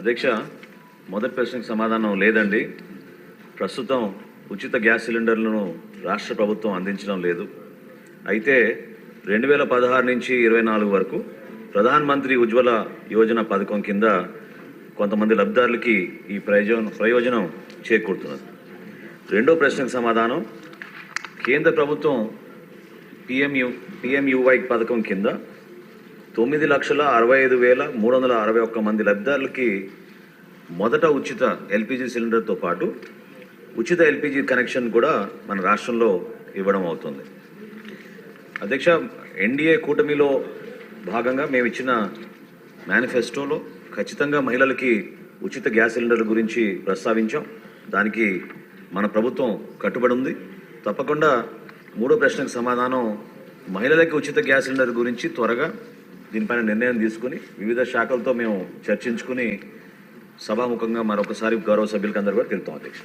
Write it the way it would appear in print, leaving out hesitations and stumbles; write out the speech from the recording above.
అధ్యక్ష, మొదటి ప్రశ్నకు సమాధానం లేదండి. ప్రస్తుతం ఉచిత గ్యాస్ సిలిండర్లను రాష్ట్ర ప్రభుత్వం అందించడం లేదు. అయితే 2016 నుంచి 24 వరకు ప్రధాన మంత్రి ఉజ్వల యోజన పథకం కింద కొంతమంది లబ్ధిదారులకి ఈ ప్రయోజనం చేకూరుతున్నది. రెండో ప్రశ్నకు సమాధానం, కేంద్ర ప్రభుత్వం పిఎంయువై పథకం కింద 9,65,361 మంది లబ్ధిదారులకి మొదట ఉచిత ఎల్పిజి సిలిండర్తో పాటు ఉచిత ఎల్పిజి కనెక్షన్ కూడా మన రాష్ట్రంలో ఇవ్వడం అవుతుంది. అధ్యక్ష, ఎన్డీఏ కూటమిలో భాగంగా మేము ఇచ్చిన మేనిఫెస్టోలో ఖచ్చితంగా మహిళలకి ఉచిత గ్యాస్ సిలిండర్ల గురించి ప్రస్తావించాం. దానికి మన ప్రభుత్వం కట్టుబడి ఉంది. తప్పకుండా మూడో ప్రశ్నకు సమాధానం, మహిళలకి ఉచిత గ్యాస్ సిలిండర్ గురించి త్వరగా దీనిపైన నిర్ణయం తీసుకుని వివిధ శాఖలతో మేము చర్చించుకుని సభాముఖంగా మరొకసారి గౌరవ సభ్యులకు అందరూ కూడా తెలుపుతాం. అధ్యక్ష.